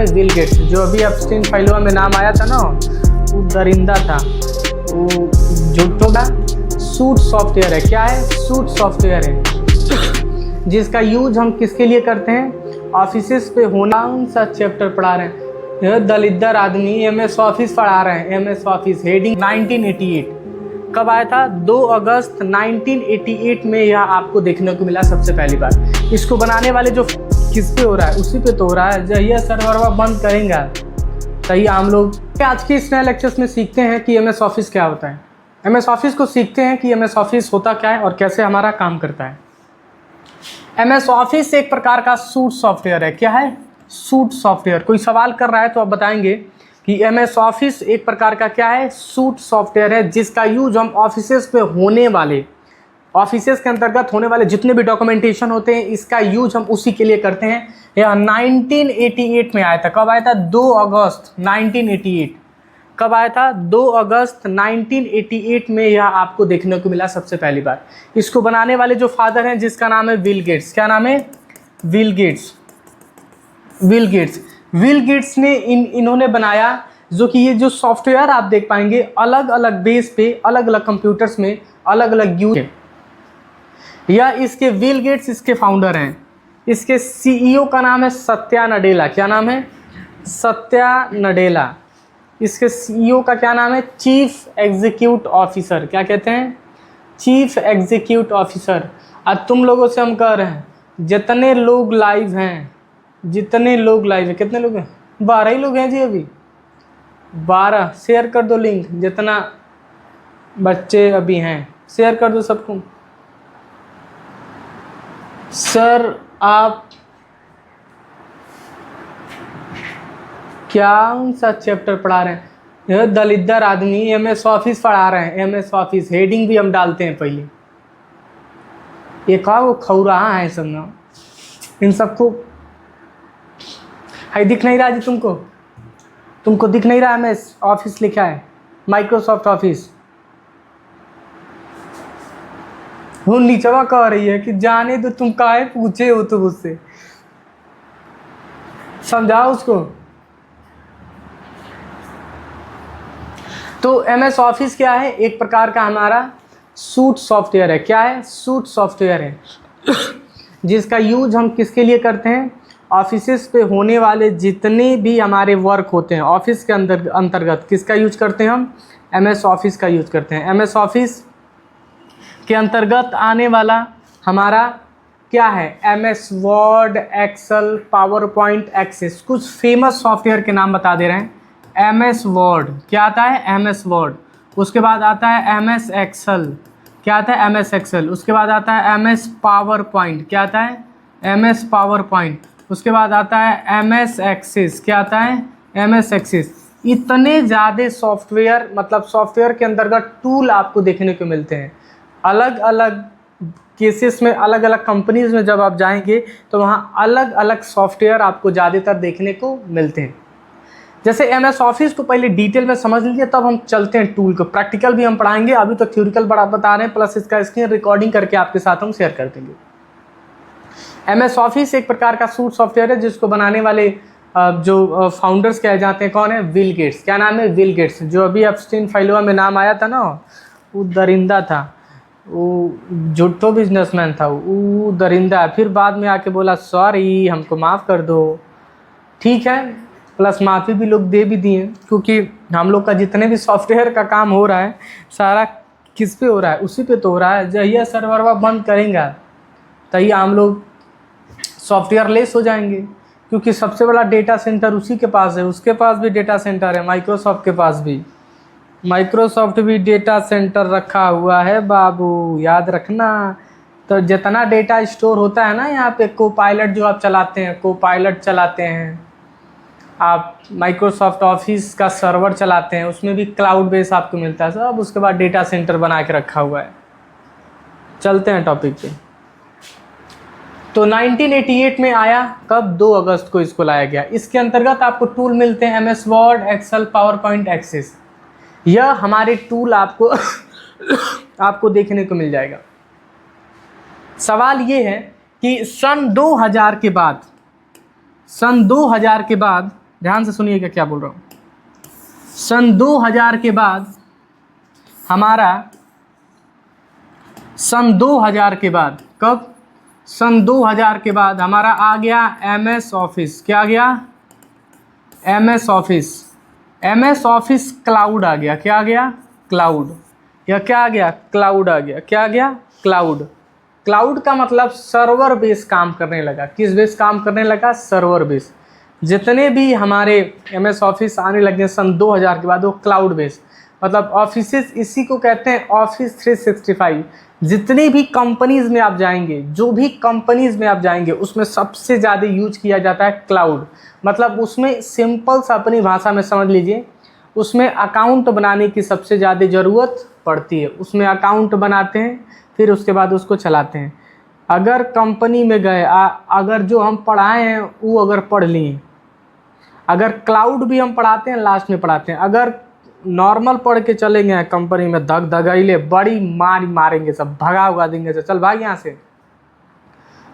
है Bill Gates. जो अभी एप्स्टीन फाइलों में नाम आया था ना, वो दरिंदा था, वो झूठो का सूट सॉफ्टवेयर है। क्या है? सूट सॉफ्टवेयर है, जिसका यूज हम किसके लिए करते हैं? ऑफिसेस पे होना। कौन सा चैप्टर पढ़ा रहे हैं? यह दलिद्दर आदमी एमएस ऑफिस पढ़ा रहे हैं। एमएस ऑफिस हेडिंग 1988 कब आया था? 2 अगस्त 1988 में यह आपको देखने को मिला सबसे पहली बार। इसको बनाने वाले जो किस पे हो रहा है? उसी पे तो हो रहा है। जब यह सर्वर बंद करेंगे तभी हम लोग आज के इस नए लेक्चर्स में सीखते हैं कि एमएस ऑफिस क्या होता है। एमएस ऑफिस को सीखते हैं कि एमएस ऑफिस होता क्या है और कैसे हमारा काम करता है। एमएस ऑफिस एक प्रकार का सूट सॉफ्टवेयर है। क्या है? Suit software. कोई सवाल कर रहा है तो आप बताएंगे कि एमएस ऑफिस एक प्रकार का क्या है? सूट सॉफ्टवेयर है, जिसका यूज हम ऑफिसेस पे होने वाले, ऑफिसेस के अंतर्गत होने वाले जितने भी डॉक्यूमेंटेशन होते हैं, इसका यूज हम उसी के लिए करते हैं। यह 1988 में आया था। कब आया था? 2 अगस्त 1988। कब आया था? 2 अगस्त 1988 में यह आपको देखने को मिला सबसे पहली बार। इसको बनाने वाले जो फादर हैं, जिसका नाम है बिल गेट्स। क्या नाम है? Bill Gates. Bill Gates. Bill Gates ने इन्होंने बनाया, जो कि ये जो सॉफ्टवेयर आप देख पाएंगे अलग अलग बेस पे, अलग अलग कंप्यूटर्स में अलग अलग यूज है। या इसके बिल गेट्स इसके फाउंडर हैं। इसके सीईओ का नाम है सत्या नडेला। क्या नाम है? सत्या नडेला। इसके सीईओ का क्या नाम है? Chief executive officer. क्या कहते हैं? Chief executive officer. आज तुम लोगों से हम कह रहे हैं, जितने लोग लाइव हैं, जितने लोग लाइव हैं, कितने लोग हैं? 12 ही लोग हैं जी अभी। 12 शेयर कर दो लिंक, जितना बच्चे अभी हैं शेयर कर दो सबको। सर आप क्या सा चैप्टर पढ़ा रहे हैं? यह दलिद्दर आदमी एमएस ऑफिस पढ़ा रहे हैं। एमएस ऑफिस हेडिंग भी हम डालते हैं पहले। ये कहा वो खौराहा है सब ना, इन सबको है। दिख नहीं रहा जी तुमको? तुमको दिख नहीं रहा एमएस ऑफिस लिखा है? Microsoft office. वो नीचवा कह रही है कि जाने दो, तुम काहे पूछे हो तो मुझसे, समझाओ उसको। तो एमएस ऑफिस क्या है? एक प्रकार का हमारा सूट सॉफ्टवेयर है। क्या है? सूट सॉफ्टवेयर है, जिसका यूज हम किसके लिए करते हैं? ऑफिसेस पे होने वाले जितने भी हमारे वर्क होते हैं ऑफिस के अंतर्गत किसका यूज करते हैं हम? एमएस ऑफिस का यूज करते हैं। एमएस ऑफिस के अंतर्गत आने वाला हमारा क्या है? MS Word, Excel, PowerPoint, Access. कुछ फेमस सॉफ्टवेयर के नाम बता दे रहे हैं। एमएस वर्ड क्या आता है? MS Word. उसके बाद आता है एमएस एक्सेल। क्या आता है? MS Excel. उसके बाद आता है एमएस पावर पॉइंट। क्या आता है? MS PowerPoint. उसके बाद आता है एमएस एक्सेस। क्या आता है? MS Access. इतने ज़्यादा सॉफ्टवेयर, मतलब सॉफ्टवेयर के अंतर्गत टूल आपको देखने को मिलते हैं। अलग अलग केसेस में, अलग अलग कंपनीज में जब आप जाएंगे तो वहाँ अलग अलग सॉफ्टवेयर आपको ज़्यादातर देखने को मिलते हैं। जैसे एमएस ऑफिस को पहले डिटेल में समझ लीजिए, तब हम चलते हैं टूल को। प्रैक्टिकल भी हम पढ़ाएंगे, अभी तो थ्योरिकल बड़ा बता रहे हैं, प्लस इसका स्क्रीन रिकॉर्डिंग करके आपके साथ हम शेयर कर देंगे। एमएस ऑफिस एक प्रकार का सूट सॉफ्टवेयर है, जिसको बनाने वाले जो फाउंडर्स कहे जाते हैं, कौन है? Bill Gates. क्या नाम है? Bill Gates. जो अभी एप्स्टीन फाइलों में नाम आया था ना, वो दरिंदा था, वो झूठो बिजनेसमैन था, वो दरिंदा। फिर बाद में आके बोला सॉरी, हमको माफ़ कर दो। ठीक है, प्लस माफ़ी भी लोग दे भी दिए, क्योंकि हम लोग का जितने भी सॉफ्टवेयर का काम हो रहा है सारा किस पे हो रहा है? उसी पे तो हो रहा है। जब यह सर्वर बंद करेंगे तभी हम लोग सॉफ्टवेयर लेस हो जाएंगे, क्योंकि सबसे बड़ा डेटा सेंटर उसी के पास है। उसके पास भी डेटा सेंटर है, माइक्रोसॉफ्ट के पास भी। माइक्रोसॉफ्ट भी डेटा सेंटर रखा हुआ है बाबू, याद रखना। तो जितना डेटा स्टोर होता है ना यहाँ पे, कोपायलट जो आप चलाते हैं, कोपायलट चलाते हैं आप, माइक्रोसॉफ्ट ऑफिस का सर्वर चलाते हैं, उसमें भी क्लाउड बेस आपको मिलता है सब। उसके बाद डेटा सेंटर बना के रखा हुआ है। चलते हैं टॉपिक पे। तो 1988 में आया, कब? 2 अगस्त को इसको लाया गया। इसके अंतर्गत आपको टूल मिलते हैं MS Word, Excel, PowerPoint, Access. यह हमारे टूल आपको आपको देखने को मिल जाएगा। सवाल ये है कि सन 2000 के बाद ध्यान से सुनिएगा क्या बोल रहा हूँ। सन 2000 के बाद हमारा, सन 2000 के बाद, कब? सन 2000 के बाद हमारा आ गया MS ऑफिस। क्या आ गया? MS office. MS office cloud आ गया। क्या आ गया? क्लाउड। या क्या आ गया? क्लाउड आ गया। क्या आ गया? क्लाउड। क्लाउड का मतलब सर्वर बेस काम करने लगा। किस बेस काम करने लगा? Server base. जितने भी हमारे MS ऑफिस आने लगे सन 2000 के बाद वो क्लाउड बेस, मतलब ऑफिसेस, इसी को कहते हैं ऑफिस 365। जितनी भी कंपनीज़ में आप जाएंगे, जो भी कंपनीज़ में आप जाएंगे, उसमें सबसे ज़्यादा यूज किया जाता है क्लाउड। मतलब उसमें सिंपल सा अपनी भाषा में समझ लीजिए, उसमें अकाउंट बनाने की सबसे ज़्यादा ज़रूरत पड़ती है। उसमें अकाउंट बनाते हैं, फिर उसके बाद उसको चलाते हैं। अगर कंपनी में गए, अगर जो हम पढ़ाए हैं वो अगर पढ़ लिए, अगर क्लाउड भी हम पढ़ाते हैं लास्ट में पढ़ाते हैं, अगर नॉर्मल पढ़ के चलेंगे कंपनी में धक धगाइले बड़ी मारेंगे, सब भगा उगा देंगे, तो चल भाग यहाँ से।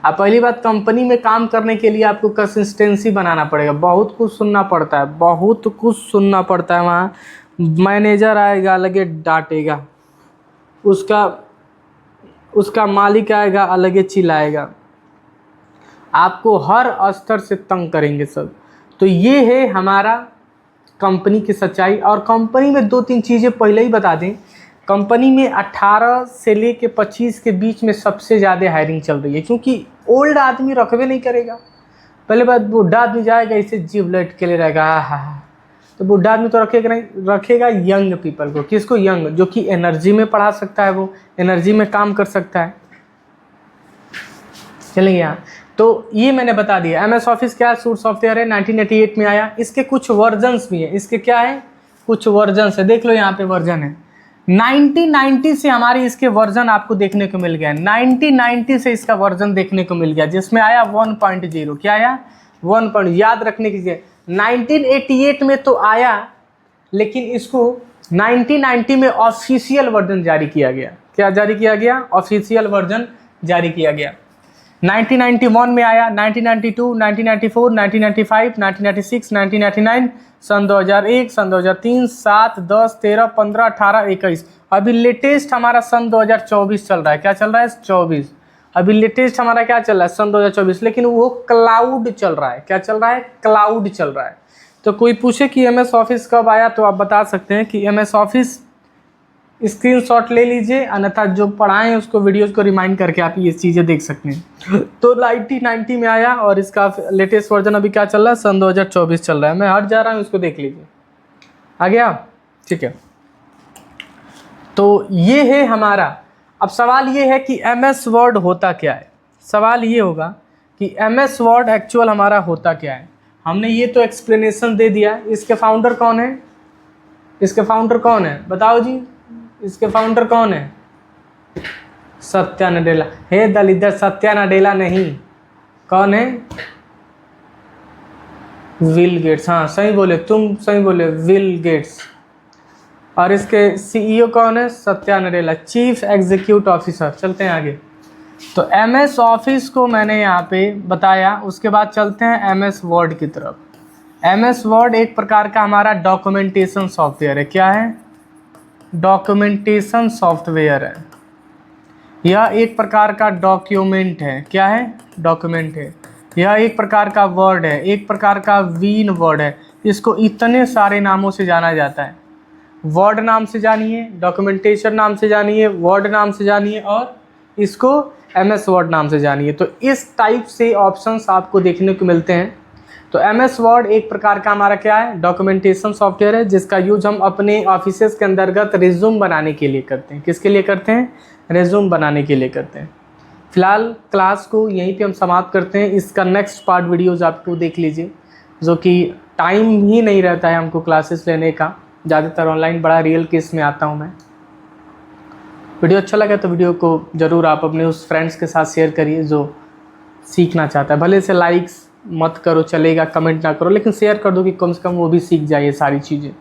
अब पहली बात, कंपनी में काम करने के लिए आपको कंसिस्टेंसी बनाना पड़ेगा, बहुत कुछ सुनना पड़ता है, बहुत कुछ सुनना पड़ता है। वहाँ मैनेजर आएगा अलगे डांटेगा, उसका मालिक आएगा अलगे चिल्लाएगा, आपको हर स्तर से तंग करेंगे सब। तो ये है हमारा कंपनी की सच्चाई। और कंपनी में 2-3 चीज़ें पहले ही बता दें, कंपनी में 18 से लेके 25 के बीच में सबसे ज़्यादा हायरिंग चल रही है, क्योंकि ओल्ड आदमी रखबे नहीं करेगा। पहले बात, बूढ़ा आदमी जाएगा इसे जीव लट के लिए रहेगा, हाँ, तो बूढ़ा आदमी तो रखेगा नहीं, रखेगा यंग पीपल को। किसको? यंग, जो कि एनर्जी में पढ़ा सकता है, वो एनर्जी में काम कर सकता है। चलिए यहाँ, तो ये मैंने बता दिया। MS ऑफिस क्या है? सूट सॉफ्टवेयर है, 1988 में आया। इसके कुछ वर्जन्स भी हैं। इसके क्या है? कुछ वर्जन्स है, देख लो यहाँ पे वर्जन है। 1990 से हमारे इसके वर्जन आपको देखने को मिल गया। 1990 से इसका वर्जन देखने को मिल गया, जिसमें आया 1.0। क्या आया? 1. याद रखने की चीज़, 1988 में तो आया, लेकिन इसको 1990 में ऑफिशियल वर्जन जारी किया गया। क्या जारी किया गया? ऑफिशियल वर्जन जारी किया गया। 1991 में आया, 1992, 1994, 1995, 1996, 1999, सन 2001, सन 2003, 7, 10, 13, 15, 18, 21। अभी लेटेस्ट हमारा सन 2024 चल रहा है। क्या चल रहा है? 24। अभी लेटेस्ट हमारा क्या चल रहा है? सन 2024, लेकिन वो क्लाउड चल रहा है। क्या चल रहा है? क्लाउड चल रहा है। तो कोई पूछे कि MS ऑफिस कब आया, तो आप बता सकते हैं कि MS ऑफिस, स्क्रीनशॉट ले लीजिए, अन्यथा जो पढ़ाएं उसको वीडियोज़ को रिमाइंड करके आप ये चीज़ें देख सकते हैं। तो 1990 में आया और इसका लेटेस्ट वर्जन अभी क्या चल रहा है? सन 2024 चल रहा है। मैं हट जा रहा हूँ, इसको देख लीजिए। आ गया? ठीक है। तो ये है हमारा। अब सवाल ये है कि MS वर्ड होता क्या है? सवाल ये होगा कि MS वर्ड एक्चुअल हमारा होता क्या है? हमने ये तो एक्सप्लेनेशन दे दिया। इसके फाउंडर कौन है? इसके फाउंडर कौन है? बताओ जी, इसके फाउंडर कौन है? सत्या नडेला। हे दलिदर, सत्या नडेला नहीं, कौन है? Bill Gates. हाँ सही बोले, तुम सही बोले, विल गेट्स। और इसके CEO कौन है? Satya Nadella, chief executive officer. चलते हैं आगे। तो MS ऑफिस को मैंने यहाँ पे बताया, उसके बाद चलते हैं MS वर्ड की तरफ। MS वर्ड एक प्रकार का हमारा डॉक्यूमेंटेशन सॉफ्टवेयर है। क्या है? डॉक्यूमेंटेशन सॉफ्टवेयर है। यह एक प्रकार का डॉक्यूमेंट है। क्या है? डॉक्यूमेंट है। यह एक प्रकार का वर्ड है, एक प्रकार का वीन वर्ड है। इसको इतने सारे नामों से जाना जाता है। वर्ड नाम से जानिए, डॉक्यूमेंटेशन नाम से जानिए, वर्ड नाम से जानिए, और इसको MS वर्ड नाम से जानिए। तो इस टाइप से ऑप्शंस आपको देखने को मिलते हैं। तो MS वर्ड एक प्रकार का हमारा क्या है? डॉक्यूमेंटेशन सॉफ्टवेयर है, जिसका यूज हम अपने ऑफिसेस के अंतर्गत रिज्यूम बनाने के लिए करते हैं। किसके लिए करते हैं? रिज्यूम बनाने के लिए करते हैं। फिलहाल क्लास को यहीं पे हम समाप्त करते हैं। इसका नेक्स्ट पार्ट वीडियोज़ आपको देख लीजिए, जो कि टाइम ही नहीं रहता है हमको क्लासेस लेने का। ज़्यादातर ऑनलाइन, बड़ा रियल केस में आता हूँ मैं। वीडियो अच्छा लगा तो वीडियो को ज़रूर आप अपने उस फ्रेंड्स के साथ शेयर करिए जो सीखना चाहता है। भले से लाइक्स मत करो चलेगा, कमेंट ना करो, लेकिन शेयर कर दो कि कम से कम वो भी सीख जाए ये सारी चीज़ें।